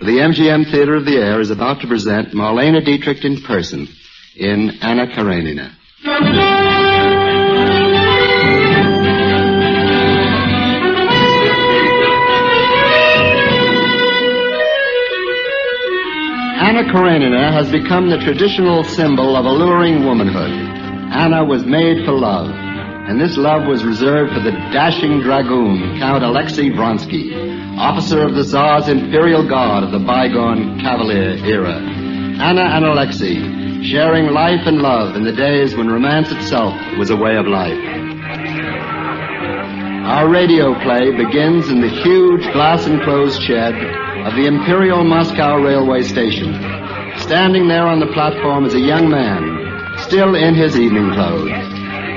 For the MGM Theater of the Air is about to present Marlene Dietrich in person in Anna Karenina. Anna Karenina has become the traditional symbol of alluring womanhood. Anna was made for love, and this love was reserved for the dashing dragoon, Count Alexei Vronsky, officer of the Tsar's Imperial Guard of the bygone Cavalier era. Anna and Alexei, sharing life and love in the days when romance itself was a way of life. Our radio play begins in the huge glass-enclosed shed of the Imperial Moscow Railway Station. Standing there on the platform is a young man, still in his evening clothes.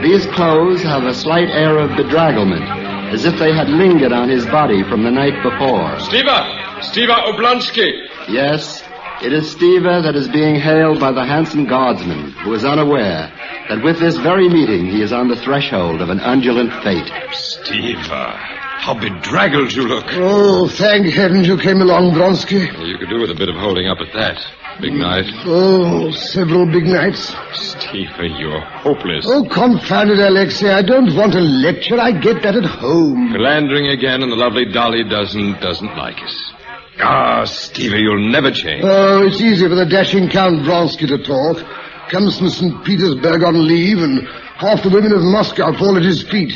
These clothes have a slight air of bedragglement, as if they had lingered on his body from the night before. Stiva Oblonsky. Yes, it is Stiva that is being hailed by the handsome guardsman, who is unaware that with this very meeting he is on the threshold of an undulant fate. Stiva, how bedraggled you look. Oh, thank heaven you came along, Vronsky. You could do with a bit of holding up at that. Big night. Oh, several big nights. Stiva, you're hopeless. Oh, confound it, Alexei. I don't want a lecture. I get that at home. Philandering again, and the lovely Dolly doesn't like it. Ah, Stiva, you'll never change. Oh, it's easy for the dashing Count Vronsky to talk. Comes from St. Petersburg on leave, and half the women of Moscow fall at his feet.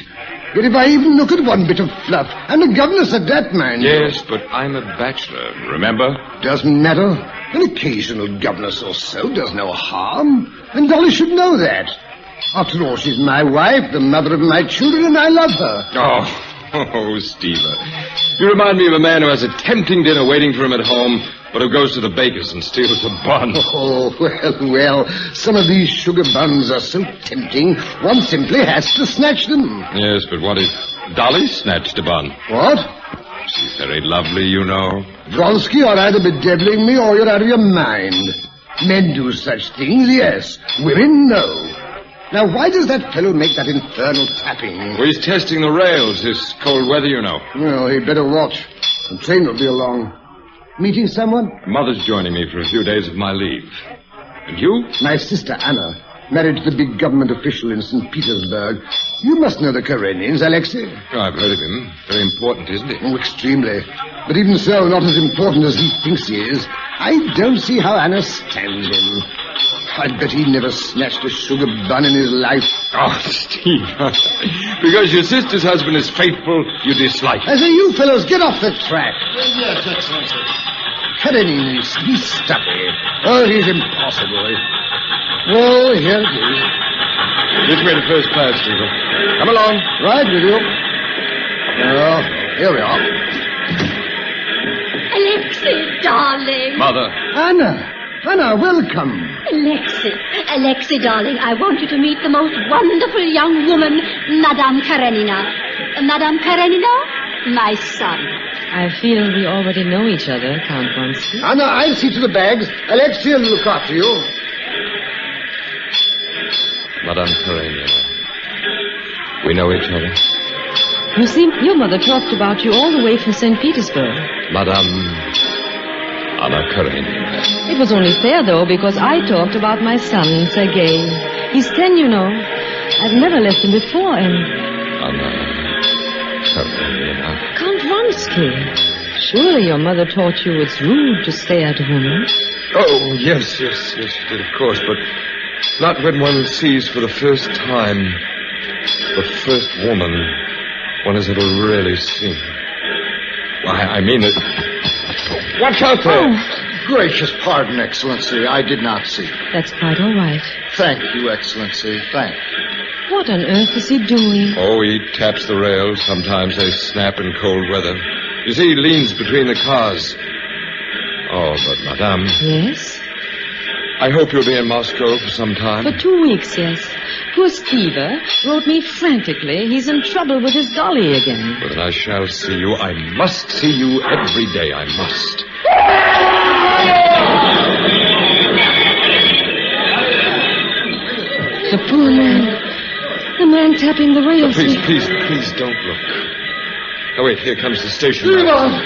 But if I even look at one bit of fluff, and the governess at that, mind. Yes, but I'm a bachelor, remember? Doesn't matter. An occasional governess or so does no harm, and Dolly should know that. After all, she's my wife, the mother of my children, and I love her. Oh, Stiva. You remind me of a man who has a tempting dinner waiting for him at home, but who goes to the baker's and steals a bun. Oh, well, some of these sugar buns are so tempting, one simply has to snatch them. Yes, but what if Dolly snatched a bun? What? She's very lovely, you know. Vronsky, you're either bedeviling me or you're out of your mind. Men do such things, yes. Women, no. Now, why does that fellow make that infernal tapping? Well, he's testing the rails this cold weather, you know. Well, he'd better watch. The train will be along. Meeting someone? Mother's joining me for a few days of my leave. And you? My sister Anna, married to the big government official in St. Petersburg. You must know the Karenins, Alexei. Oh, I've heard of him. Very important, isn't he? Oh, extremely. But even so, not as important as he thinks he is. I don't see how Anna stands him. I bet he never snatched a sugar bun in his life. Oh, Steve. Because your sister's husband is faithful, you dislike him. I say, you fellows, get off the track. Yes, Excellency. Karenina, he's stuffy. Oh, he's impossible. Oh, here it is. This way to first class, Steve. Come along. Right with you. Well, here we are. Alexei, darling. Mother. Anna, welcome. Alexei, darling, I want you to meet the most wonderful young woman, Madame Karenina. Madame Karenina, my son. I feel we already know each other, Count Vronsky. Anna, I'll see to the bags. Alexei will look after you. Madame Karenina. We know each other. You see, your mother talked about you all the way from St. Petersburg. Madame Anna Karenina. It was only fair, though, because I talked about my son, Sergei. He's 10, you know. I've never left him before, and... Anna Karenina. Count Vronsky. Surely your mother taught you it's rude to stare at a woman. Oh, yes, she did, of course, but not when one sees for the first time the first woman one has ever really seen. I mean it. Watch out there! Oh. Gracious pardon, Excellency. I did not see. That's quite all right. Thank you, Excellency. Thank you. What on earth is he doing? Oh, he taps the rails. Sometimes they snap in cold weather. You see, he leans between the cars. Oh, but Madame... Yes? I hope you'll be in Moscow for some time. For 2 weeks, yes. Poor Stiva wrote me frantically. He's in trouble with his dolly again. But I shall see you. I must see you every day. I must. The poor man. The man tapping the rails. Please don't look. Oh, wait, here comes the station. Ivan!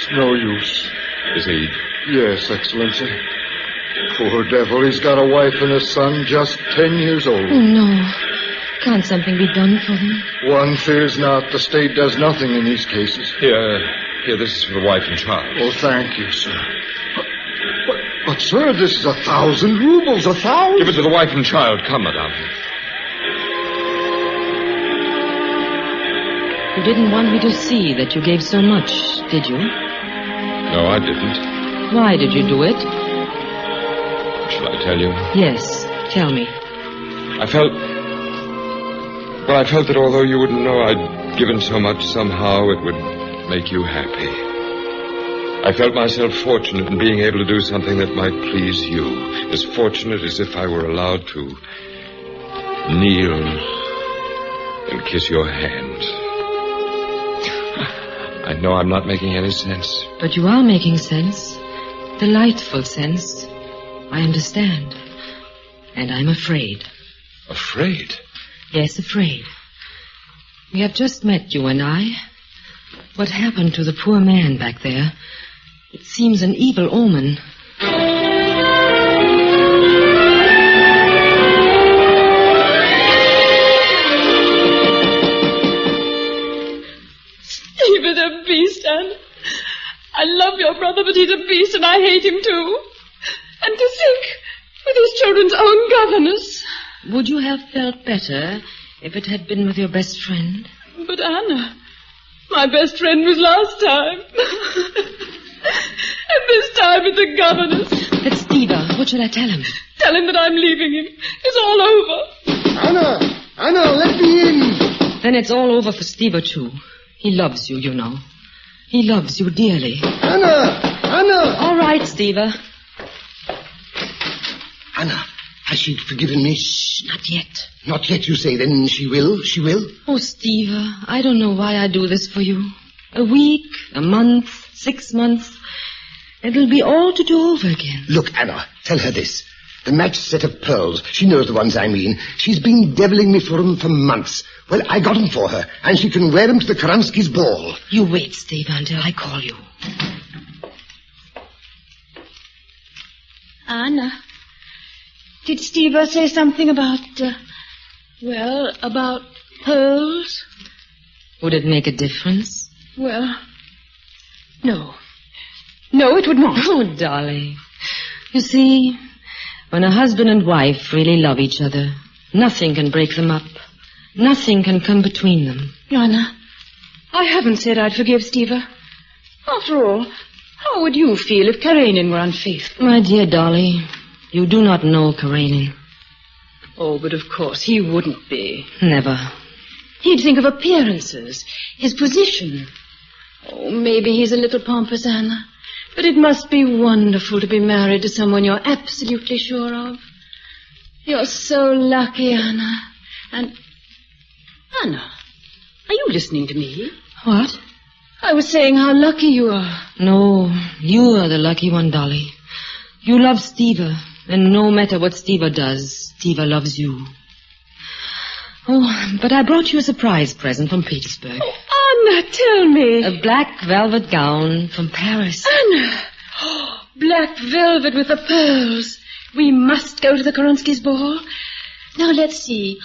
It's no use. Is he? Yes, Excellency. Poor devil, he's got a wife and a son just 10 years old. Oh, no. Can't something be done for them? One fears not. The state does nothing in these cases. Here, this is for the wife and child. Oh, thank you, sir. But, sir, this is 1,000 rubles, 1,000. Give it to the wife and child. Come, madame. You didn't want me to see that you gave so much, did you? No, I didn't. Why did you do it? Shall I tell you? Yes, tell me. I felt that although you wouldn't know I'd given so much, somehow it would make you happy. I felt myself fortunate in being able to do something that might please you. As fortunate as if I were allowed to kneel and kiss your hand. I know I'm not making any sense. But you are making sense. Delightful sense. I understand. And I'm afraid. Afraid? Yes, afraid. We have just met, you and I. What happened to the poor man back there? It seems an evil omen. Steve is a beast, Anne. I love your brother, but he's a beast, and I hate him too. And to think, with his children's own governess. Would you have felt better if it had been with your best friend? But, Anna, my best friend was last time. And this time it's the governess. It's Steva. What should I tell him? Tell him that I'm leaving him. It's all over. Anna, let me in. Then it's all over for Steva, too. He loves you, you know. He loves you dearly. Anna! All right, Steva. Anna, has she forgiven me? Shh, not yet. Not yet, you say. Then she will? She will? Oh, Steva, I don't know why I do this for you. A week, a month, 6 months. It'll be all to do over again. Look, Anna, tell her this. The matched set of pearls, she knows the ones I mean. She's been deviling me for them for months. Well, I got them for her, and she can wear them to the Vronsky's ball. You wait, Steva, until I call you. Anna, did Steva say something about, about pearls? Would it make a difference? Well, no. No, it would not. Oh, darling. You see, when a husband and wife really love each other, nothing can break them up. Nothing can come between them. Anna, I haven't said I'd forgive Steva. After all, how would you feel if Karenina were unfaithful? My dear Dolly, you do not know Karenina. Oh, but of course he wouldn't be. Never. He'd think of appearances, his position. Oh, maybe he's a little pompous, Anna. But it must be wonderful to be married to someone you're absolutely sure of. You're so lucky, Anna. And... Anna, are you listening to me? What? I was saying how lucky you are. No, you are the lucky one, Dolly. You love Steva, and no matter what Steva does, Steva loves you. Oh, but I brought you a surprise present from Petersburg. Oh, Anna, tell me. A black velvet gown from Paris. Anna! Oh, black velvet with the pearls. We must go to the Vronsky's ball. Now, let's see.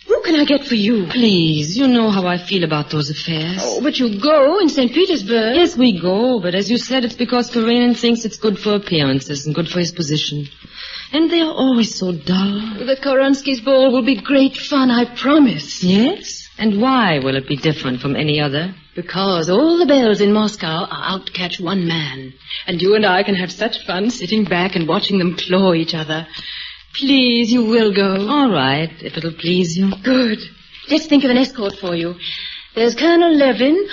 Who can I get for you? Please, you know how I feel about those affairs. Oh, but you go in St. Petersburg. Yes, we go, but as you said, it's because Karenina thinks it's good for appearances and good for his position. And they are always so dull. The Vronsky's ball will be great fun, I promise. Yes? And why will it be different from any other? Because all the belles in Moscow are out to catch one man. And you and I can have such fun sitting back and watching them claw each other. Please, you will go. All right, if it'll please you. Good. Let's think of an escort for you. There's Colonel Levin,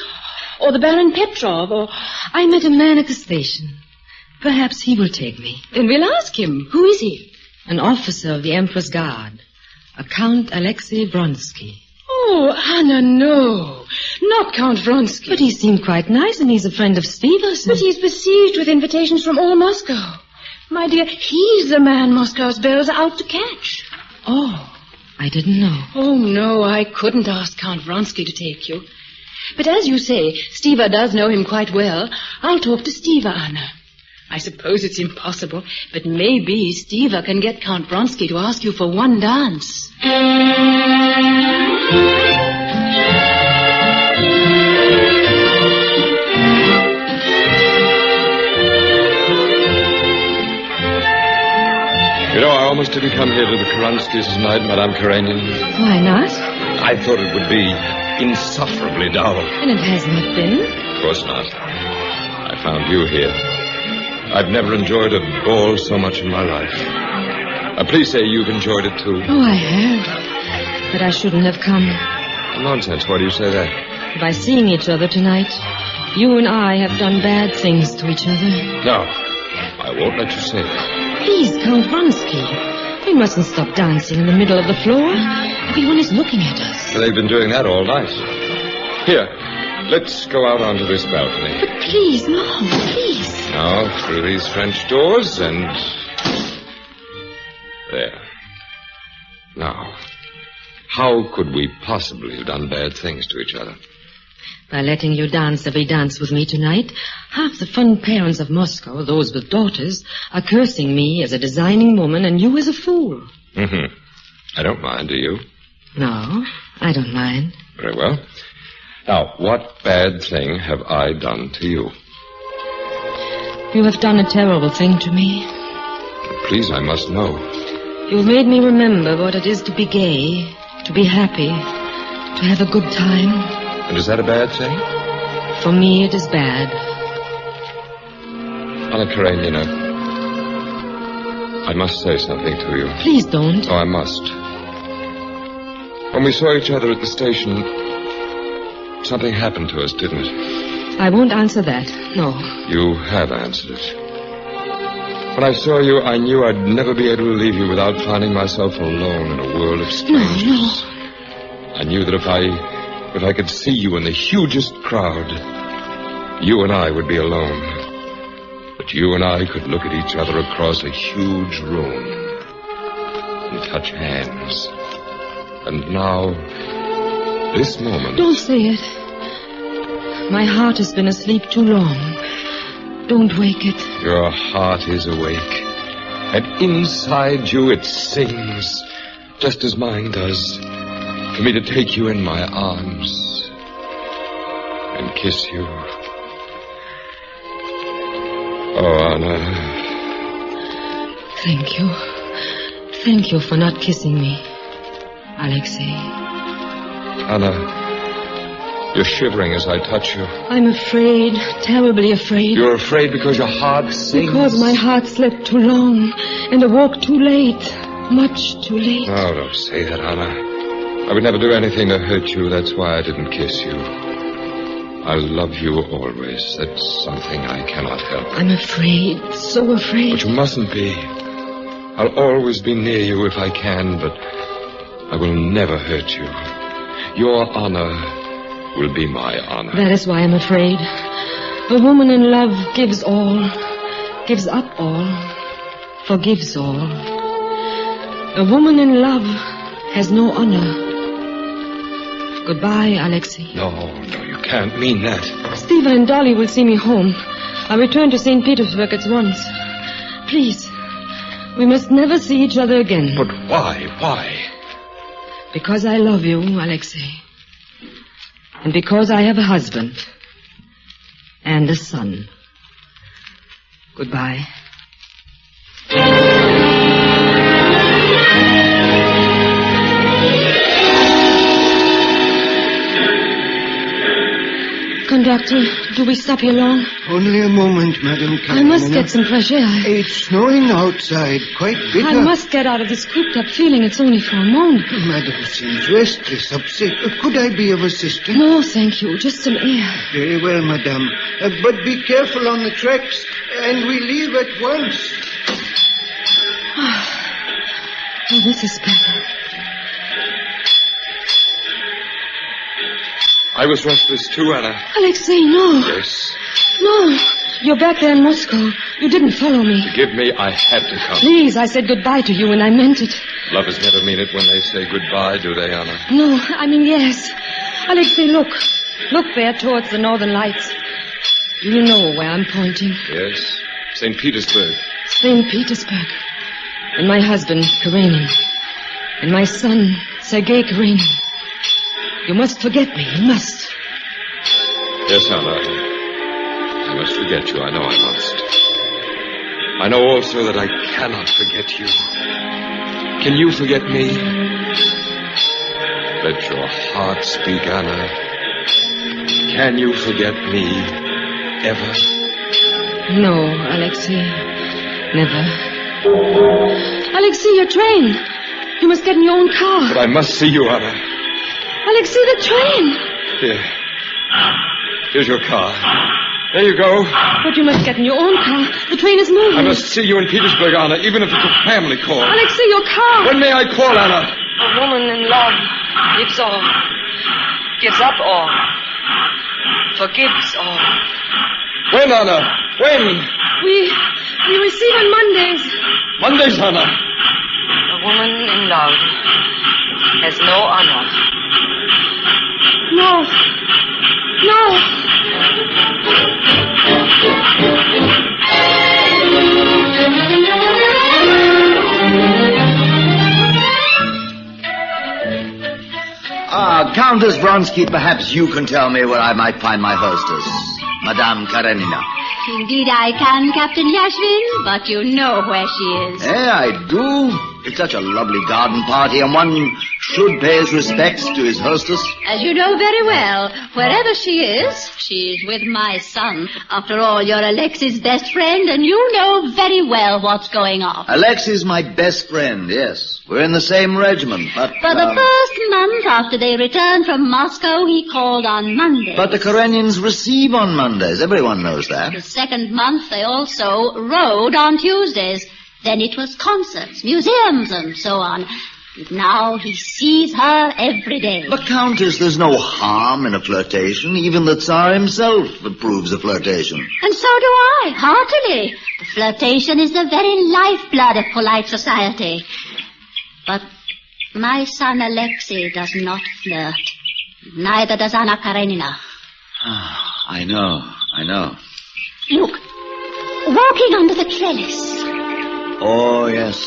or the Baron Petrov, or... I met a man at the station. Perhaps he will take me. Then we'll ask him. Who is he? An officer of the Emperor's Guard. A Count Alexei Vronsky. Oh, Anna, no. Not Count Vronsky. But he seemed quite nice, and he's a friend of Steva's. But he's besieged with invitations from all Moscow. My dear, he's the man Moscow's belles are out to catch. Oh, I didn't know. Oh, no, I couldn't ask Count Vronsky to take you. But as you say, Stiva does know him quite well. I'll talk to Stiva, Anna. I suppose it's impossible, but maybe Stiva can get Count Vronsky to ask you for one dance. You know, I almost didn't come here to the Karanskis tonight, Madame Karenina. Why not? I thought it would be insufferably dull. And it has not been. Of course not. I found you here. I've never enjoyed a ball so much in my life. Please say you've enjoyed it, too. Oh, I have. But I shouldn't have come. Nonsense. Why do you say that? By seeing each other tonight, you and I have done bad things to each other. No, I won't let you say that. Please, Count Vronsky. We mustn't stop dancing in the middle of the floor. Everyone is looking at us. They've been doing that all night. Here, let's go out onto this balcony. But please, no, please. Now, through these French doors and... there. Now, how could we possibly have done bad things to each other? By letting you dance every dance with me tonight, half the fun parents of Moscow, those with daughters, are cursing me as a designing woman and you as a fool. Mm-hmm. I don't mind, do you? No, I don't mind. Very well. Now, what bad thing have I done to you? You have done a terrible thing to me. Please, I must know. You've made me remember what it is to be gay, to be happy, to have a good time. And is that a bad thing? For me, it is bad. Anna Karenina, I must say something to you. Please don't. Oh, I must. When we saw each other at the station, something happened to us, didn't it? I won't answer that, no. You have answered it. When I saw you, I knew I'd never be able to leave you without finding myself alone in a world of strangers. No. I knew that if I could see you in the hugest crowd, you and I would be alone. But you and I could look at each other across a huge room and touch hands. And now, this moment... Don't say it. My heart has been asleep too long. Don't wake it. Your heart is awake. And inside you it sings, just as mine does, for me to take you in my arms and kiss you. Oh, Anna. Thank you. Thank you for not kissing me, Alexei. Anna, you're shivering as I touch you. I'm afraid, terribly afraid. You're afraid because your heart sings? Because my heart slept too long and awoke too late. Much too late. Oh, don't say that, Anna. I would never do anything to hurt you. That's why I didn't kiss you. I love you always. That's something I cannot help. I'm afraid, so afraid. But you mustn't be. I'll always be near you if I can, but I will never hurt you. Your honor will be my honor. That is why I'm afraid. A woman in love gives all, gives up all, forgives all. A woman in love has no honor. Goodbye, Alexei. No, you can't mean that. Stephen and Dolly will see me home. I'll return to St. Petersburg at once. Please, we must never see each other again. But why? Why? Because I love you, Alexei. And because I have a husband. And a son. Goodbye. Conductor, do we stop here long? Only a moment, Madame Karenina. I must get some fresh air. It's snowing outside, quite bitter. I must get out of this cooped-up feeling. It's only for a moment. Madame seems restless, upset. Could I be of assistance? No, thank you. Just some air. Very well, Madame. But be careful on the tracks, and we leave at once. Oh, this is better. I was restless too, Anna. Alexei, no. Yes. No. You're back there in Moscow. You didn't follow me. Forgive me, I had to come. Please, I said goodbye to you, and I meant it. Lovers never mean it when they say goodbye, do they, Anna? No, I mean yes. Alexei, look. Look there towards the northern lights. Do you know where I'm pointing? Yes. St. Petersburg. St. Petersburg. And my husband, Karenin. And my son, Sergei Karenin. You must forget me. You must. Yes, Anna. I must forget you. I know I must. I know also that I cannot forget you. Can you forget me? Let your heart speak, Anna. Can you forget me ever? No, Alexei. Never. Alexei, your train. You must get in your own car. But I must see you, Anna. Alexei, the train. Here. Here's your car. There you go. But you must get in your own car. The train is moving. I must see you in Petersburg, Anna, even if it's a family call. Alexei, your car. When may I call, Anna? A woman in love gives all. Gives up all. Forgives all. When, Anna? When? We receive on Mondays. Mondays, Anna. A woman in love has no honor. No. Countess Vronsky, perhaps you can tell me where I might find my hostess, Madame Karenina. Indeed I can, Captain Yashvin, but you know where she is. I do. It's such a lovely garden party, and one should pay his respects to his hostess. As you know very well, wherever she is with my son. After all, you're Alexei's best friend, and you know very well what's going on. Alexei's my best friend, yes. We're in the same regiment, but... For the first month after they returned from Moscow, he called on Mondays. But the Karenins receive on Mondays. Everyone knows that. The second month, they also rode on Tuesdays. Then it was concerts, museums, and so on. And now he sees her every day. But, Countess, there's no harm in a flirtation. Even the Tsar himself approves of flirtation. And so do I, heartily. The flirtation is the very lifeblood of polite society. But my son Alexei does not flirt. Neither does Anna Karenina. I know. Look, walking under the trellis. Oh, yes.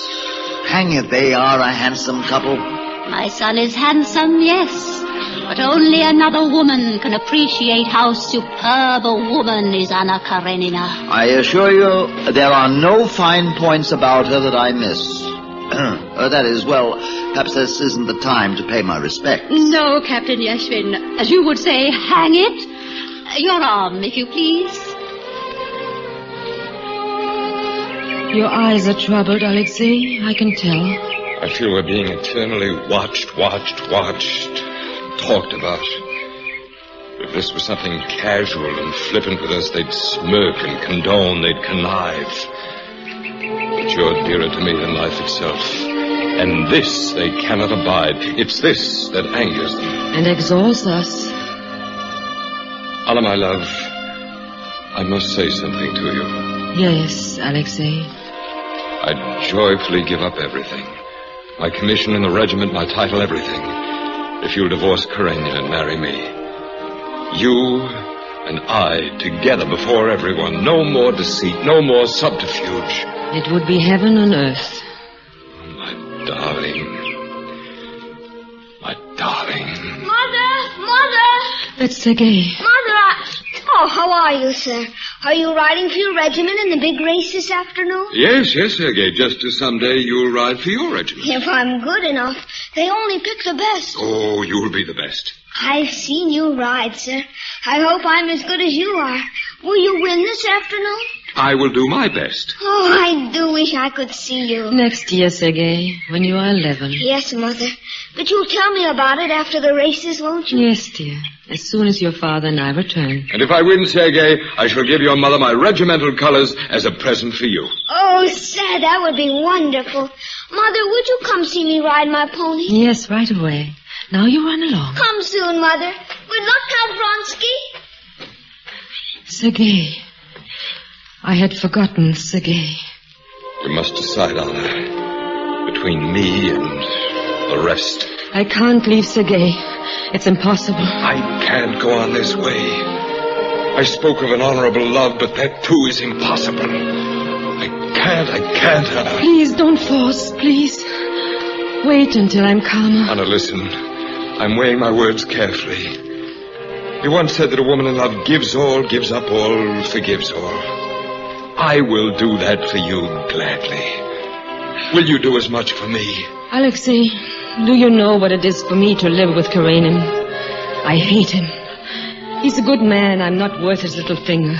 Hang it, they are a handsome couple. My son is handsome, yes. But only another woman can appreciate how superb a woman is Anna Karenina. I assure you, there are no fine points about her that I miss. That is, well, perhaps this isn't the time to pay my respects. No, Captain Yashvin. As you would say, hang it. Your arm, if you please. Your eyes are troubled, Alexei. I can tell. I feel we're being eternally watched, talked about. If this was something casual and flippant with us, they'd smirk and condone, they'd connive. But you're dearer to me than life itself. And this they cannot abide. It's this that angers them. And exalts us. Anna, my love, I must say something to you. Yes, Alexei. I'd joyfully give up everything. My commission in the regiment, my title, everything. If you'll divorce Karenina and marry me. You and I together before everyone. No more deceit, no more subterfuge. It would be heaven on earth. My darling. My darling. Mother! That's Sergei. Mother, Oh, how are you, sir? Are you riding for your regiment in the big race this afternoon? Yes, Sergei. Just as someday you'll ride for your regiment. If I'm good enough. They only pick the best. Oh, you'll be the best. I've seen you ride, sir. I hope I'm as good as you are. Will you win this afternoon? I will do my best. Oh, I do wish I could see you. Next year, Sergei, when you are 11. Yes, Mother. But you'll tell me about it after the races, won't you? Yes, dear. As soon as your father and I return. And if I win, Sergei, I shall give your mother my regimental colors as a present for you. Oh, sir, that would be wonderful. Mother, would you come see me ride my pony? Yes, right away. Now you run along. Come soon, Mother. Good luck, Count Vronsky. Sergei. I had forgotten, Sergei. We must decide, Anna, between me and the rest. I can't leave Sergei. It's impossible. I can't go on this way. I spoke of an honorable love, but that too is impossible. I can't, Anna. Please, don't force, please. Wait until I'm calmer. Anna, listen. I'm weighing my words carefully. You once said that a woman in love gives all, gives up all, forgives all. I will do that for you gladly. Will you do as much for me? Alexei, do you know what it is for me to live with Karenin? I hate him. He's a good man. I'm not worth his little finger.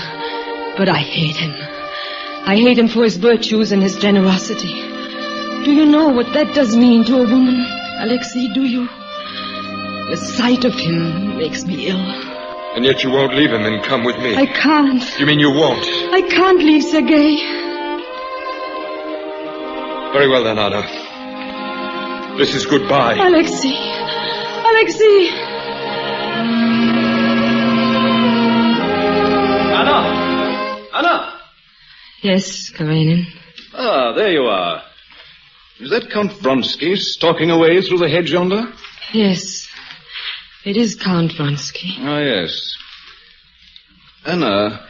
But I hate him. I hate him for his virtues and his generosity. Do you know what that does mean to a woman? Alexei, do you? The sight of him makes me ill. And yet you won't leave him and come with me. I can't. You mean you won't? I can't leave Sergei. Very well then, Anna. This is goodbye. Alexei. Alexei. Anna! Yes, Karenin. Ah, there you are. Is that Count Vronsky stalking away through the hedge yonder? Yes. It is Count Vronsky. Ah, yes. Anna,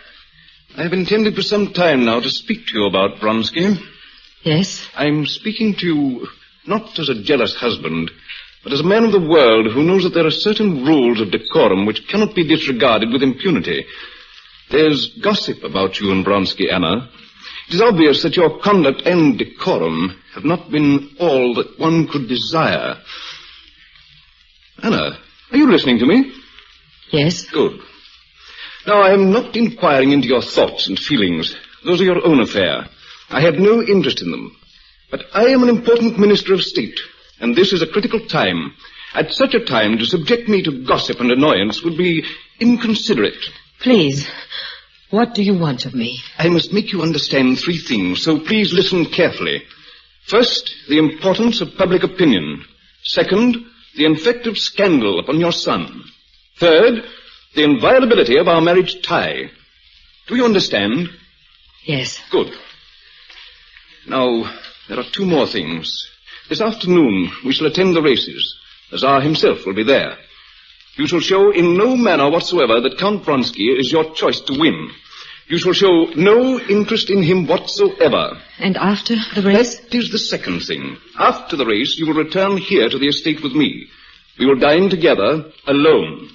I have intended for some time now to speak to you about Vronsky. Yes? I'm speaking to you not as a jealous husband, but as a man of the world who knows that there are certain rules of decorum which cannot be disregarded with impunity. There's gossip about you and Vronsky, Anna. It is obvious that your conduct and decorum have not been all that one could desire. Anna, are you listening to me? Yes. Good. Now, I am not inquiring into your thoughts and feelings. Those are your own affair. I have no interest in them. But I am an important minister of state, and this is a critical time. At such a time, to subject me to gossip and annoyance would be inconsiderate. Please, what do you want of me? I must make you understand three things, so please listen carefully. First, the importance of public opinion. Second, the effect of scandal upon your son. Third, the inviolability of our marriage tie. Do you understand? Yes. Good. Now, there are two more things. This afternoon, we shall attend the races. The Tsar himself will be there. You shall show in no manner whatsoever that Count Vronsky is your choice to win. You shall show no interest in him whatsoever. And after the race? That is the second thing. After the race, you will return here to the estate with me. We will dine together, alone.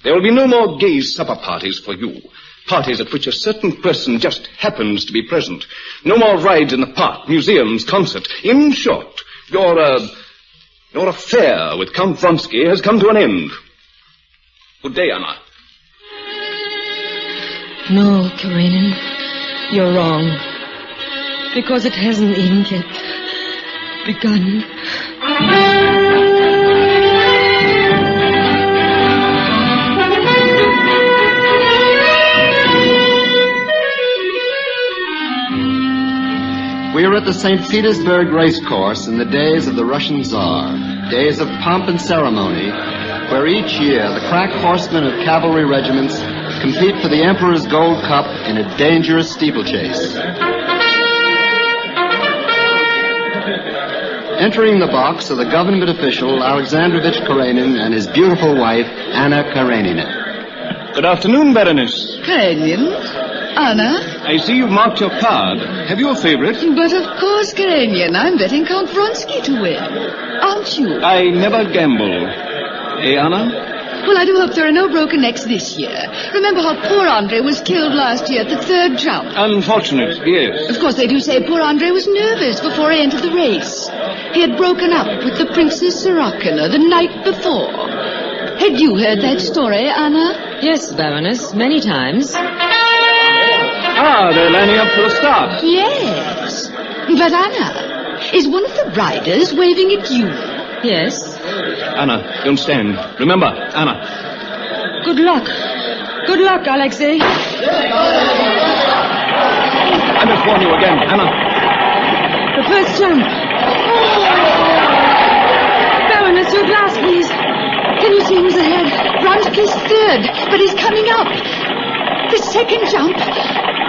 There will be no more gay supper parties for you. Parties at which a certain person just happens to be present. No more rides in the park, museums, concert. In short, your affair with Count Vronsky has come to an end. Good day, Anna. No, Karenin, you're wrong. Because it hasn't even yet begun. We are at the St. Petersburg racecourse in the days of the Russian Tsar, days of pomp and ceremony, where each year the crack horsemen of cavalry regiments compete for the Emperor's Gold Cup in a dangerous steeplechase. Entering the box are the government official Alexandrovich Karenin and his beautiful wife, Anna Karenina. Good afternoon, Baroness. Karenin? Anna? I see you've marked your card. Have you a favorite? But of course, Karenina, I'm betting Count Vronsky to win. Aren't you? I never gamble. Eh, Anna? Well, I do hope there are no broken necks this year. Remember how poor Andre was killed last year at the third jump? Unfortunate, yes. Of course, they do say poor Andre was nervous before he entered the race. He had broken up with the Princess Sorokina the night before. Had you heard that story, Anna? Yes, Baroness, many times. Ah, they're lining up for a start. Yes. But, Anna, is one of the riders waving at you? Yes. Anna, don't stand. Remember, Anna. Good luck. Good luck, Alexei. I must warn you again, Anna. The first jump. Baroness, your glass, please. Can you see who's ahead? Vronsky's third, but he's coming up. The second jump.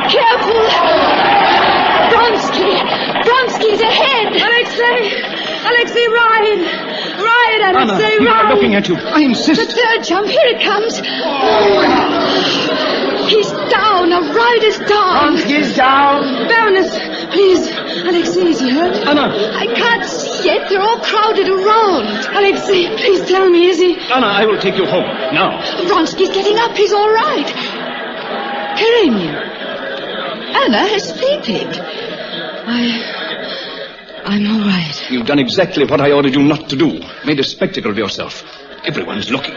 Careful! Vronsky's ahead! Alexei, ride! Ride, Alexei, People ride! are looking at you. I The insist. third jump, here it comes. He's down, a rider's down. Vronsky's down. Baroness, please. Alexei, is he hurt? Anna, I can't see yet, they're all crowded around. Alexei, please tell me, is he? Anna, I will take you home. Now. Vronsky's getting up, he's all right. Karenina, Anna has fainted. I'm all right. You've done exactly what I ordered you not to do. Made a spectacle of yourself. Everyone's looking.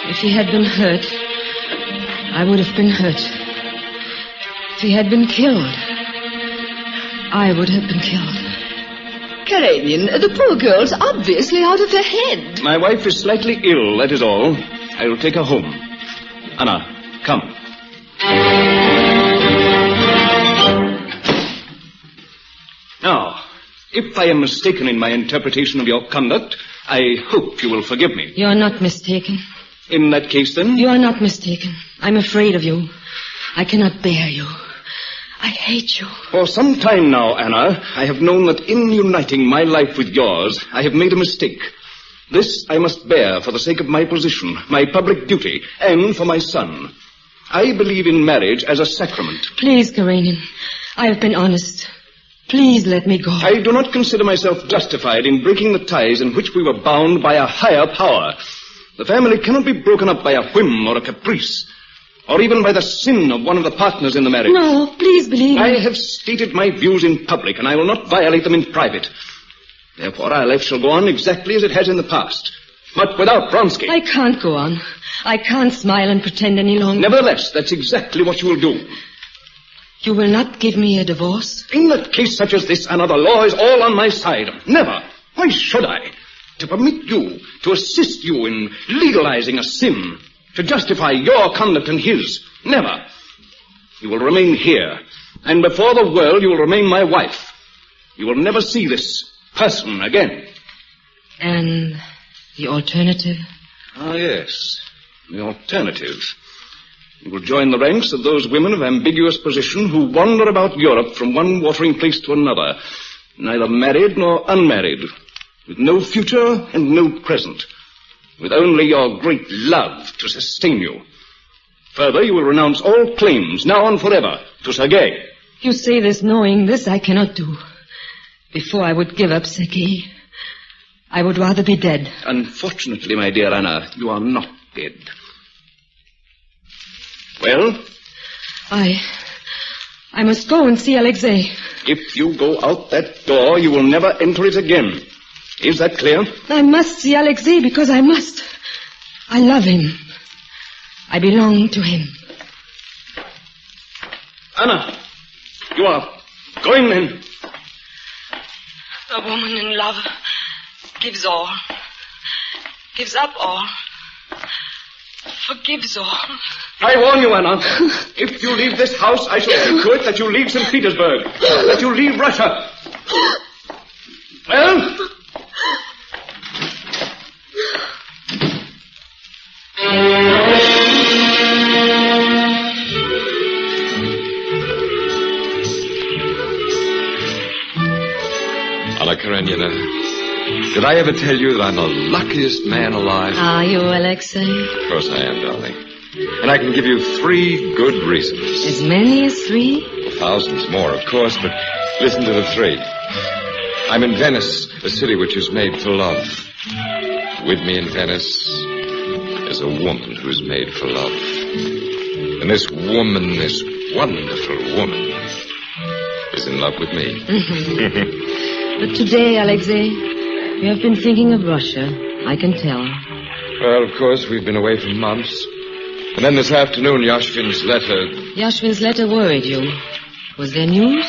If he had been hurt, I would have been hurt. If he had been killed, I would have been killed. Karenina, the poor girl's obviously out of her head. My wife is slightly ill, that is all. I will take her home. Anna, come. Now, if I am mistaken in my interpretation of your conduct, I hope you will forgive me. You are not mistaken. In that case, then... You are not mistaken. I'm afraid of you. I cannot bear you. I hate you. For some time now, Anna, I have known that in uniting my life with yours, I have made a mistake. This I must bear for the sake of my position, my public duty, and for my son. I believe in marriage as a sacrament. Please, Karenina, I have been honest. Please let me go. I do not consider myself justified in breaking the ties in which we were bound by a higher power. The family cannot be broken up by a whim or a caprice, or even by the sin of one of the partners in the marriage. No, please believe me. I have stated my views in public, and I will not violate them in private. Therefore, our life shall go on exactly as it has in the past, but without Vronsky. I can't go on. I can't smile and pretend any longer. Nevertheless, that's exactly what you will do. You will not give me a divorce? In a case such as this, Anna, the law is all on my side. Never. Why should I? To permit you, to assist you in legalizing a sin, to justify your conduct and his. Never. You will remain here, and before the world you will remain my wife. You will never see this person again. And the alternative? Ah, yes. The alternative. You will join the ranks of those women of ambiguous position who wander about Europe from one watering place to another, neither married nor unmarried, with no future and no present, with only your great love to sustain you. Further, you will renounce all claims, now and forever, to Sergei. You say this knowing this I cannot do. Before I would give up Sergei, I would rather be dead. Unfortunately, my dear Anna, you are not dead. Well? I must go and see Alexei. If you go out that door, you will never enter it again. Is that clear? I must see Alexei because I must. I love him. I belong to him. Anna, you are going then. A woman in love gives all, gives up all, forgives all. I warn you, Anna. If you leave this house, I shall see to it that you leave St. Petersburg, that you leave Russia. Well? Anna Karenina, did I ever tell you that I'm the luckiest man alive? Are you, Alexei? Of course I am, darling. And I can give you 3 good reasons. As many as 3? Well, thousands more, of course, but listen to the 3. I'm in Venice, a city which is made for love. With me in Venice is a woman who's made for love. And this woman, this wonderful woman, is in love with me. Mm-hmm. But today, Alexei, you have been thinking of Russia. I can tell. Well, of course, we've been away for months. And then this afternoon, Yashvin's letter... Yashvin's letter worried you. Was there news?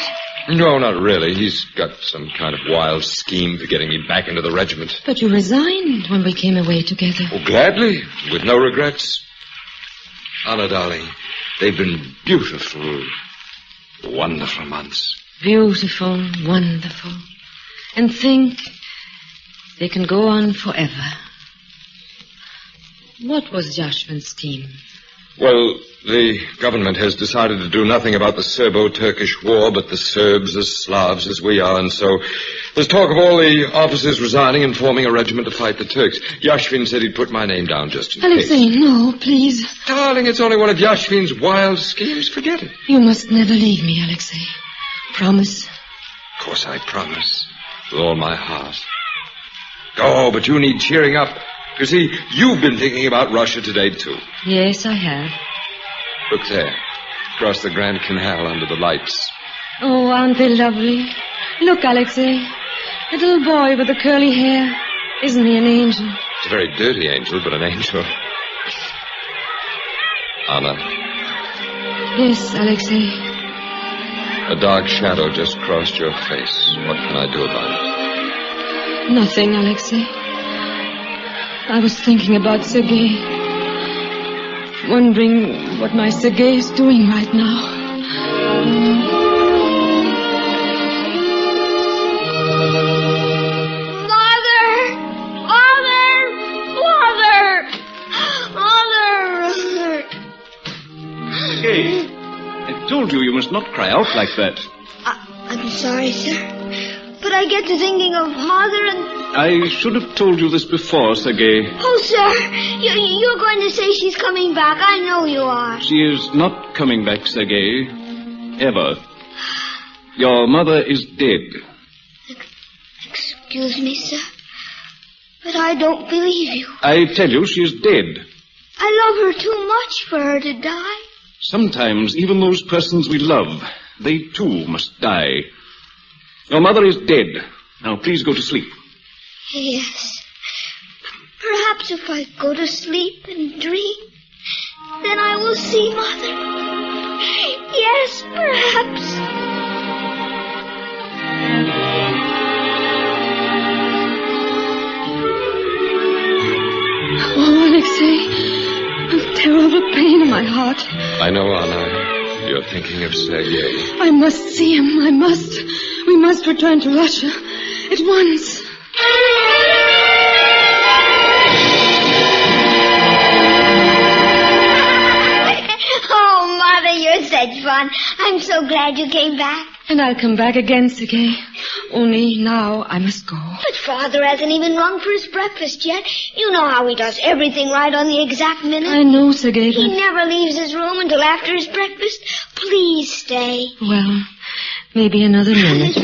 No, not really. He's got some kind of wild scheme for getting me back into the regiment. But you resigned when we came away together. Oh, gladly, with no regrets. Anna, darling, they've been beautiful, wonderful months. Beautiful, wonderful. And think, they can go on forever. What was Yashvin's scheme? Well, the government has decided to do nothing about the Serbo-Turkish war, but the Serbs as Slavs as we are, and so there's talk of all the officers resigning and forming a regiment to fight the Turks. Yashvin said he'd put my name down just in case. Alexei, no, please. Darling, it's only one of Yashvin's wild schemes. Forget it. You must never leave me, Alexei. Promise. Of course I promise. With all my heart. Oh, but you need cheering up. You see, you've been thinking about Russia today, too. Yes, I have. Look there. Across the Grand Canal under the lights. Oh, aren't they lovely? Look, Alexei. The little boy with the curly hair. Isn't he an angel? It's a very dirty angel, but an angel. Anna. Yes, Alexei. A dark shadow just crossed your face. What can I do about it? Nothing, Alexei. I was thinking about Sergei. Wondering what my Sergei is doing right now. Sergei, I told you must not cry out like that. I'm sorry, sir. But I get to thinking of Mother and... I should have told you this before, Sergei. Oh, sir, you're going to say she's coming back. I know you are. She is not coming back, Sergei. Ever. Your mother is dead. Excuse me, sir. But I don't believe you. I tell you, she is dead. I love her too much for her to die. Sometimes even those persons we love, they too must die. Your mother is dead. Now, please go to sleep. Yes. Perhaps if I go to sleep and dream, then I will see Mother. Yes, perhaps. Oh, Alexei, a terrible pain in my heart. I know, Anna. You're thinking of Sergei. I must see him. I must. We must return to Russia at once. Oh, Mother, you're such fun. I'm so glad you came back. And I'll come back again, Sergei. Only now I must go. But Father hasn't even rung for his breakfast yet. You know how he does everything right on the exact minute. I know, Sergei. He never leaves his room until after his breakfast. Please stay. Well, maybe another minute.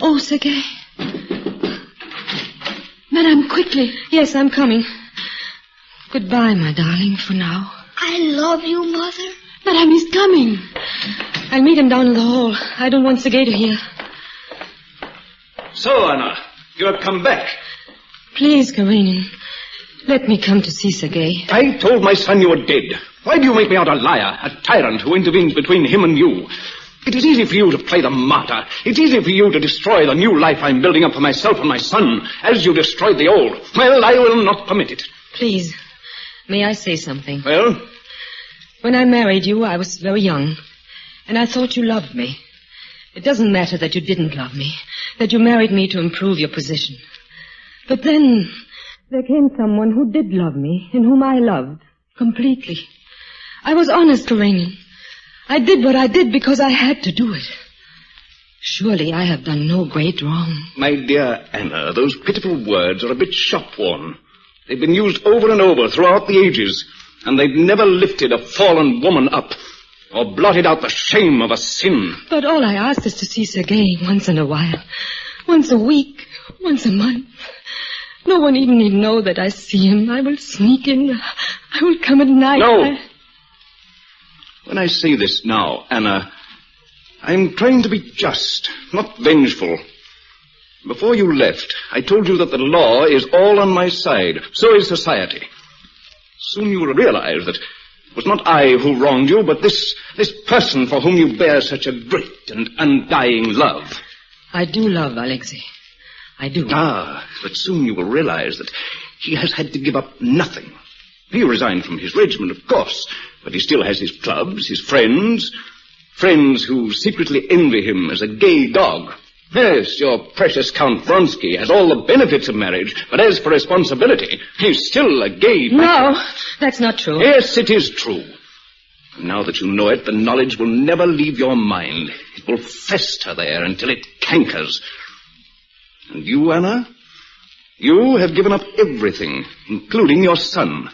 Oh, Sergei. Madame, quickly. Yes, I'm coming. Goodbye, my darling, for now. I love you, Mother. Madame, he's coming. I'll meet him down in the hall. I don't want Sergei to hear. So, Anna, you have come back. Please, Karenina, let me come to see Sergei. I told my son you were dead. Why do you make me out a liar, a tyrant who intervenes between him and you? It is easy for you to play the martyr. It's easy for you to destroy the new life I'm building up for myself and my son, as you destroyed the old. Well, I will not permit it. Please, may I say something? Well? When I married you, I was very young, and I thought you loved me. It doesn't matter that you didn't love me, that you married me to improve your position. But then there came someone who did love me, and whom I loved completely. I was honest, Karenina. I did what I did because I had to do it. Surely I have done no great wrong. My dear Anna, those pitiful words are a bit shop-worn. They've been used over and over throughout the ages, and they've never lifted a fallen woman up or blotted out the shame of a sin. But all I ask is to see Sergei once in a while. Once a week, once a month. No one even need know that I see him. I will sneak in. I will come at night. No. When I say this now, Anna, I'm trying to be just, not vengeful. Before you left, I told you that the law is all on my side. So is society. Soon you will realize that it was not I who wronged you, but this person for whom you bear such a great and undying love. I do love Alexei. I do. But soon you will realize that he has had to give up nothing. He resigned from his regiment, of course, but he still has his clubs, his friends who secretly envy him as a gay dog. Yes, your precious Count Vronsky has all the benefits of marriage, but as for responsibility, he's still a gay... No, that's not true. Yes, it is true. And now that you know it, the knowledge will never leave your mind. It will fester there until it cankers. And you, Anna? You have given up everything, including your son.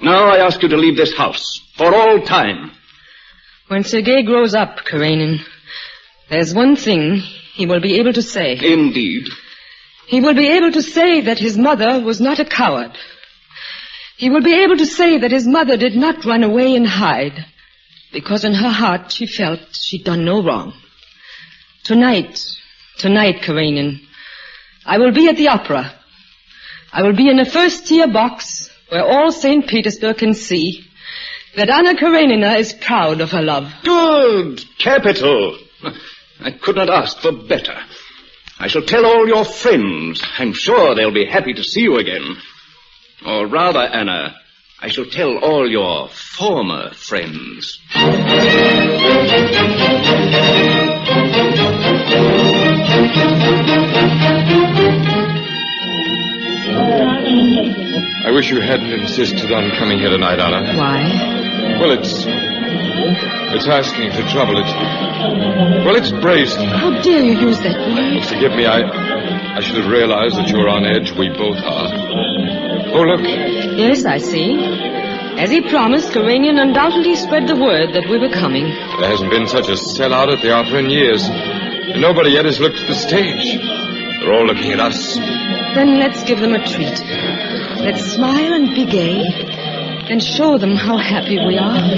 Now I ask you to leave this house, for all time. When Sergei grows up, Karenin, there's one thing he will be able to say. Indeed. He will be able to say that his mother was not a coward. He will be able to say that his mother did not run away and hide, because in her heart she felt she'd done no wrong. Tonight, Karenin, I will be at the opera. I will be in a first-tier box where all St. Petersburg can see that Anna Karenina is proud of her love. Good! Capital! I could not ask for better. I shall tell all your friends. I'm sure they'll be happy to see you again. Or rather, Anna, I shall tell all your former friends. I wish you hadn't insisted on coming here tonight, Anna. Why? Well, it's asking for trouble. It's brazen. How dare you use that word? Forgive me, I should have realized that you're on edge. We both are. Oh, look. Yes, I see. As he promised, Karenin undoubtedly spread the word that we were coming. There hasn't been such a sellout at the opera in years. And nobody yet has looked at the stage. They're all looking at us. Then let's give them a treat. Let's smile and be gay, and show them how happy we are.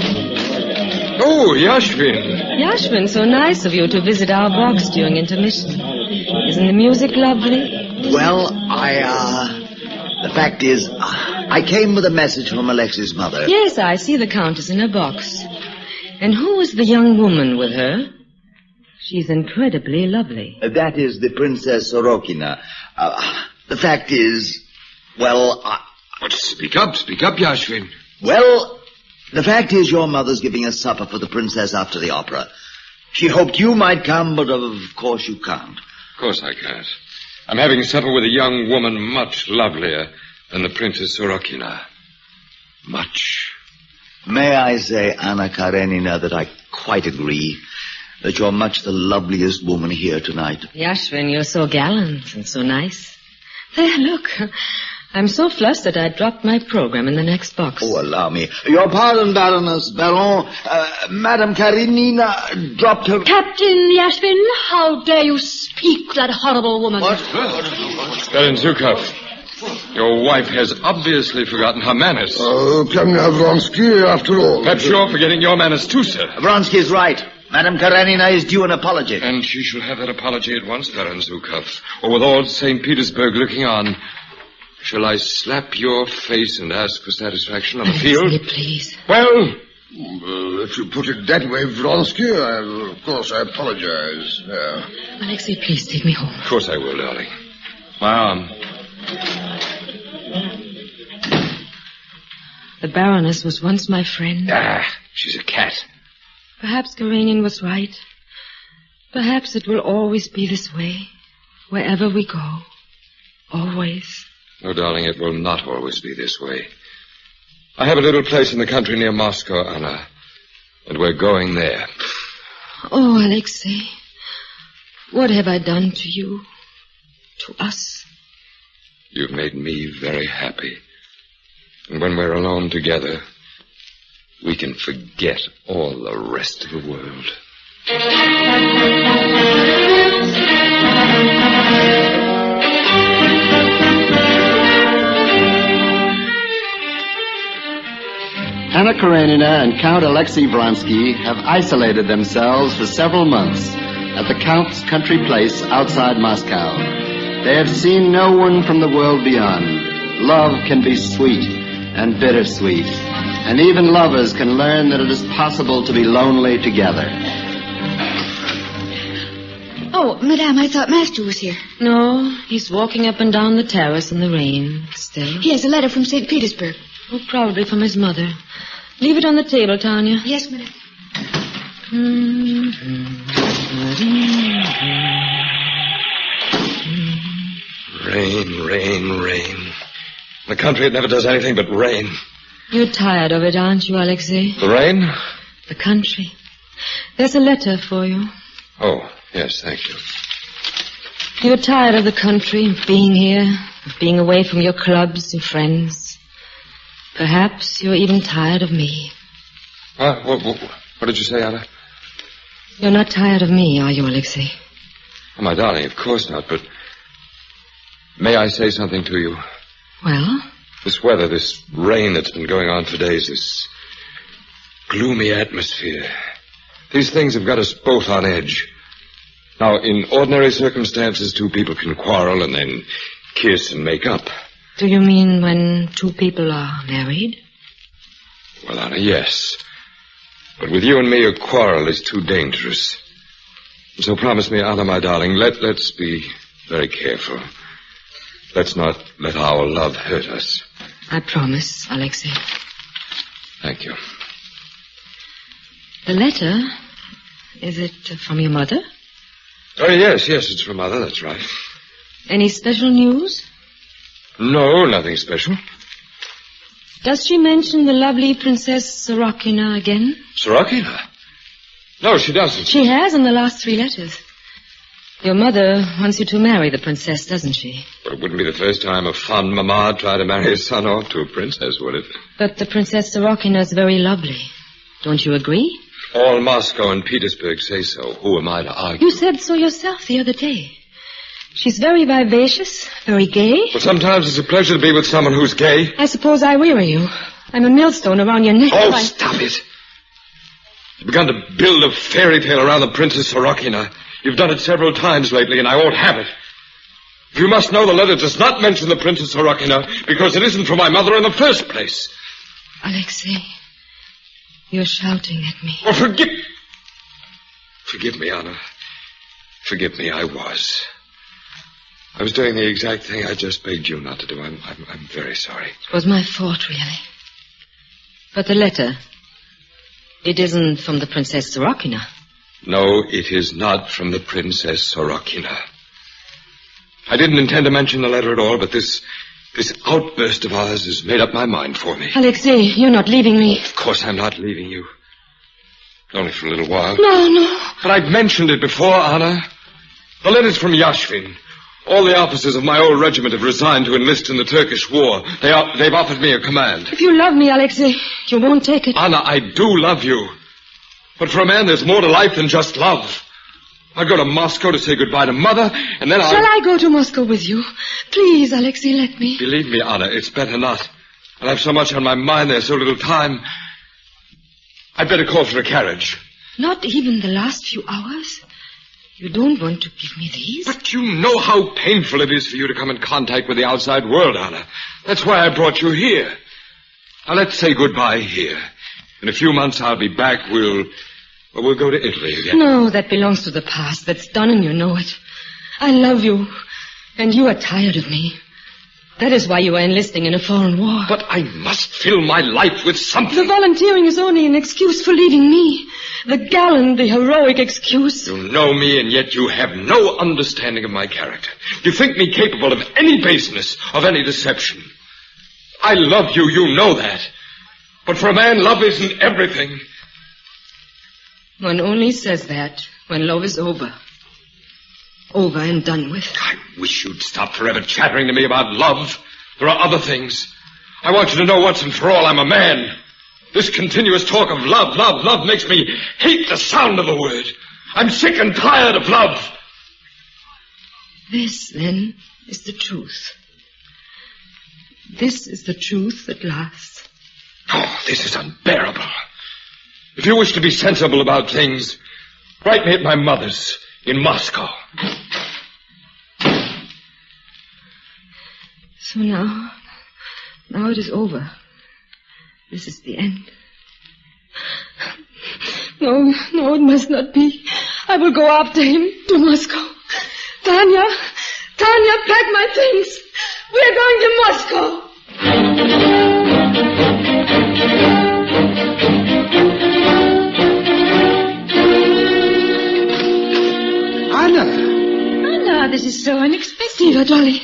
Oh, Yashvin. Yashvin, so nice of you to visit our box during intermission. Isn't the music lovely? Well, the fact is, I came with a message from Alexei's mother. Yes, I see the Countess in her box. And who is the young woman with her? She's incredibly lovely. That is the Princess Sorokina. The fact is, well, Speak up, Yashvin. Well, the fact is your mother's giving a supper for the princess after the opera. She hoped you might come, but of course you can't. Of course I can't. I'm having supper with a young woman much lovelier than the Princess Sorokina. Much. May I say, Anna Karenina, that I quite agree that you're much the loveliest woman here tonight. Yashvin, you're so gallant and so nice. There, look. I'm so flustered I dropped my program in the next box. Oh, allow me. Your pardon, Baroness, Baron. Madame Karenina dropped her... Captain Yashvin, how dare you speak to that horrible woman? What? Baron Zukov, your wife has obviously forgotten her manners. Oh, come now, Vronsky, after all. Perhaps you're forgetting your manners too, sir. Vronsky's right. Madame Karenina is due an apology. And she shall have that apology at once, Baron Zukov. Or with all St. Petersburg looking on... Shall I slap your face and ask for satisfaction on the field? Alexei, please. Well... if you put it that way, Vronsky, of course I apologize. Yeah. Alexei, please take me home. Of course I will, darling. My arm. The Baroness was once my friend. She's a cat. Perhaps Karenin was right. Perhaps it will always be this way, wherever we go. Always. No, darling, it will not always be this way. I have a little place in the country near Moscow, Anna, and we're going there. Oh, Alexei, what have I done to you, to us? You've made me very happy. And when we're alone together, we can forget all the rest of the world. Anna Karenina and Count Alexei Vronsky have isolated themselves for several months at the Count's country place outside Moscow. They have seen no one from the world beyond. Love can be sweet and bittersweet, and even lovers can learn that it is possible to be lonely together. Oh, Madame, I thought Master was here. No, he's walking up and down the terrace in the rain, still. He has a letter from St. Petersburg. Oh, probably from his mother. Leave it on the table, Tanya. Yes, Madame. Rain, rain, rain. The country, it never does anything but rain. You're tired of it, aren't you, Alexei? The rain? The country. There's a letter for you. Oh, yes, thank you. You're tired of the country, of being here, of being away from your clubs and friends. Perhaps you're even tired of me. What did you say, Anna? You're not tired of me, are you, Alexei? Oh, my darling, of course not, but... May I say something to you? Well? This weather, this rain that's been going on for days, this gloomy atmosphere. These things have got us both on edge. Now, in ordinary circumstances, two people can quarrel and then kiss and make up. Do you mean when two people are married? Well, Anna, yes. But with you and me, a quarrel is too dangerous. So promise me, Anna, my darling, let's be very careful. Let's not let our love hurt us. I promise, Alexei. Thank you. The letter, is it from your mother? Oh, yes, it's from Mother, that's right. Any special news? No, nothing special. Does she mention the lovely Princess Sorokina again? Sorokina? No, she doesn't. She has in the last 3 letters. Your mother wants you to marry the princess, doesn't she? But it wouldn't be the first time a fond mamma tried to marry a son off to a princess, would it? But the Princess Sorokina is very lovely. Don't you agree? All Moscow and Petersburg say so. Who am I to argue? You said so yourself the other day. She's very vivacious, very gay. Well, sometimes it's a pleasure to be with someone who's gay. I suppose I weary you. I'm a millstone around your neck. Oh, stop it. You've begun to build a fairy tale around the Princess Sorokina. You've done it several times lately, and I won't have it. You must know the letter does not mention the Princess Sorokina because it isn't from my mother in the first place. Alexei, you're shouting at me. Oh, forgive me, Anna. Forgive me, I was doing the exact thing I just begged you not to do. I'm very sorry. It was my fault, really. But the letter, it isn't from the Princess Sorokina. No, it is not from the Princess Sorokina. I didn't intend to mention the letter at all, but this outburst of ours has made up my mind for me. Alexei, you're not leaving me. Of course I'm not leaving you. Only for a little while. No. But I've mentioned it before, Anna. The letter's from Yashvin. All the officers of my old regiment have resigned to enlist in the Turkish war. They've offered me a command. If you love me, Alexei, you won't take it. Anna, I do love you. But for a man, there's more to life than just love. I'll go to Moscow to say goodbye to Mother, and then Shall I go to Moscow with you? Please, Alexei, let me. Believe me, Anna, it's better not. I'll have so much on my mind, there's so little time. I'd better call for a carriage. Not even the last few hours? You don't want to give me these? But you know how painful it is for you to come in contact with the outside world, Anna. That's why I brought you here. Now, let's say goodbye here. In a few months, I'll be back. We'll go to Italy again. No, that belongs to the past. That's done and you know it. I love you. And you are tired of me. That is why you are enlisting in a foreign war. But I must fill my life with something. The volunteering is only an excuse for leaving me. The gallant, the heroic excuse. You know me, and yet you have no understanding of my character. You think me capable of any baseness, of any deception. I love you, you know that. But for a man, love isn't everything. One only says that when love is over. Over and done with. I wish you'd stop forever chattering to me about love. There are other things. I want you to know once and for all I'm a man. This continuous talk of love makes me hate the sound of the word. I'm sick and tired of love. This, then, is the truth. This is the truth at last. Oh, this is unbearable. If you wish to be sensible about things, write me at my mother's in Moscow. So now it is over. This is the end. No, it must not be. I will go after him to Moscow. Tanya, pack my things. We are going to Moscow. so unexpected. Steve, Dolly,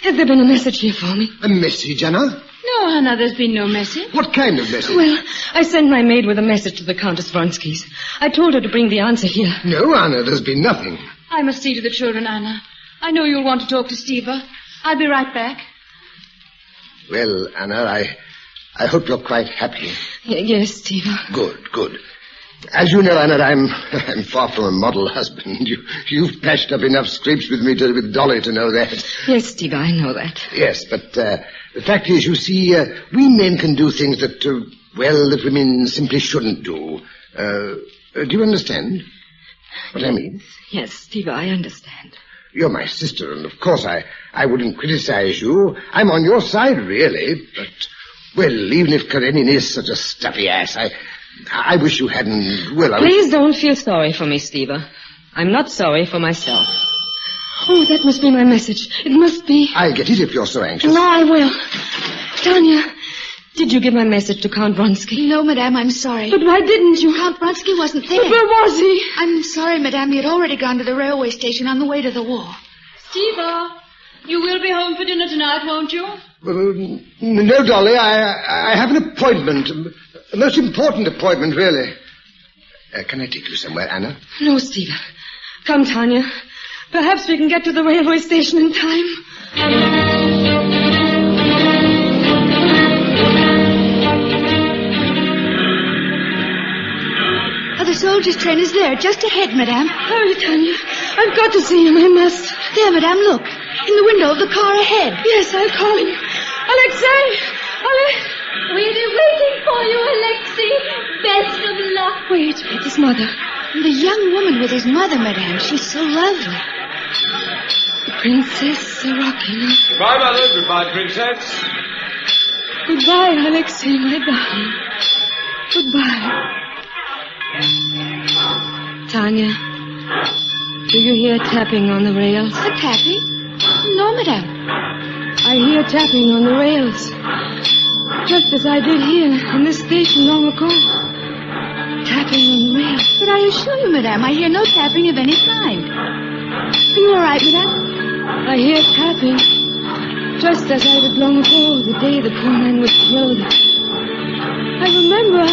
has there been a message here for me? A message, Anna? No, Anna, there's been no message. What kind of message? Well, I sent my maid with a message to the Countess Vronsky's. I told her to bring the answer here. No, Anna, there's been nothing. I must see to the children, Anna. I know you'll want to talk to Steva. I'll be right back. Well, Anna, I hope you're quite happy. Yes, Steva. Good. As you know, Anna, I'm far from a model husband. You've patched up enough scrapes with me with Dolly to know that. Yes, Steva, I know that. Yes, but the fact is, you see, we men can do things that women simply shouldn't do. Do you understand what I mean? Yes, Steva, I understand. You're my sister, and of course I wouldn't criticize you. I'm on your side, really. But, well, even if Karenina is such a stuffy ass, I wish you hadn't... Please don't feel sorry for me, Steva. I'm not sorry for myself. Oh, that must be my message. It must be. I'll get it if you're so anxious. No, I will. Tanya, did you give my message to Count Vronsky? No, Madame, I'm sorry. But why didn't you? Count Vronsky wasn't there. But where was he? I'm sorry, Madame. He had already gone to the railway station on the way to the war. Steva, you will be home for dinner tonight, won't you? No, Dolly, I have an appointment. A most important appointment, really. Can I take you somewhere, Anna? No, Steva. Come, Tanya. Perhaps we can get to the railway station in time. The soldiers' train is there, just ahead, Madame. Hurry, Tanya. I've got to see him. I must. There, Madame, look. In the window of the car ahead. Yes, I'll call him. Alexei! We'll be waiting for you, Alexei. Best of luck. Wait, his mother. The young woman with his mother, Madame. She's so lovely. Princess Sorokina. Goodbye, Mother. Goodbye, Princess. Goodbye, Alexei, my darling. Goodbye. Tanya, do you hear tapping on the rails? A tapping? No, Madame. I hear tapping on the rails. Just as I did here in this station long ago. Tapping on the rails. But I assure you, Madame, I hear no tapping of any kind. Are you all right, Madame? I hear tapping. Just as I did long ago, the day the poor man was killed. I remember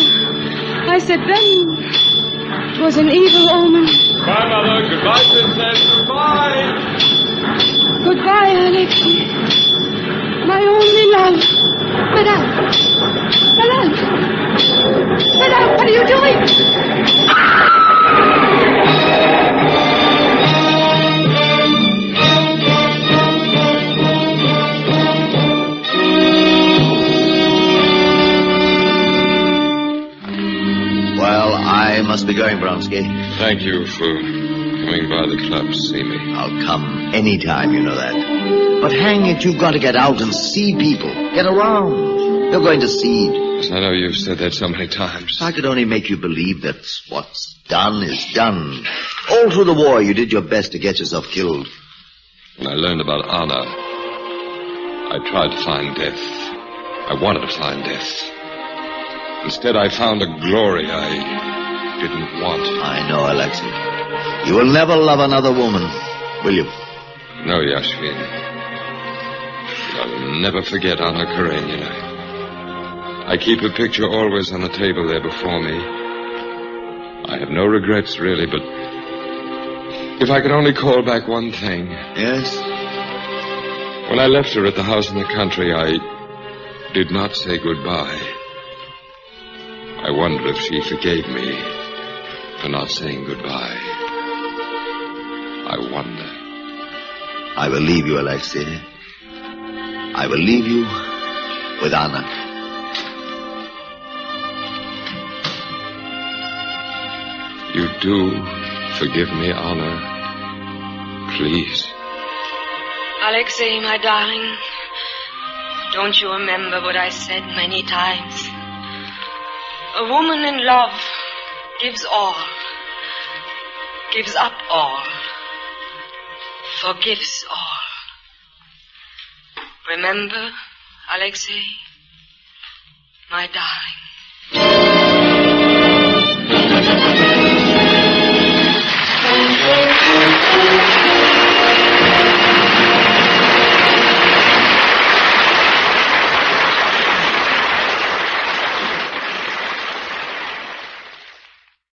I said then it was an evil omen. Goodbye, Mother. Goodbye, Princess. Goodbye. Goodbye, Alexei. My only love. Madame! Madame, what are you doing? Well, I must be going, Vronsky. Thank you for coming by the club to see me. I'll come anytime, you know that. But hang it, you've got to get out and see people. Get around. You're going to seed. Yes, I know you've said that so many times. I could only make you believe that what's done is done. All through the war, you did your best to get yourself killed. When I learned about Anna, I tried to find death. I wanted to find death. Instead, I found a glory I didn't want. I know, Alexei. You will never love another woman, will you? No, Yashvin. I will never forget Anna Karenina. I keep her picture always on the table there before me. I have no regrets, really, but if I could only call back one thing. Yes? When I left her at the house in the country, I did not say goodbye. I wonder if she forgave me for not saying goodbye. I wonder. I will leave you, Alexei. I will leave you with Anna. You do forgive me, Anna. Please. Alexei, my darling, don't you remember what I said many times? A woman in love gives all, gives up all, forgives all. Remember, Alexei, my darling.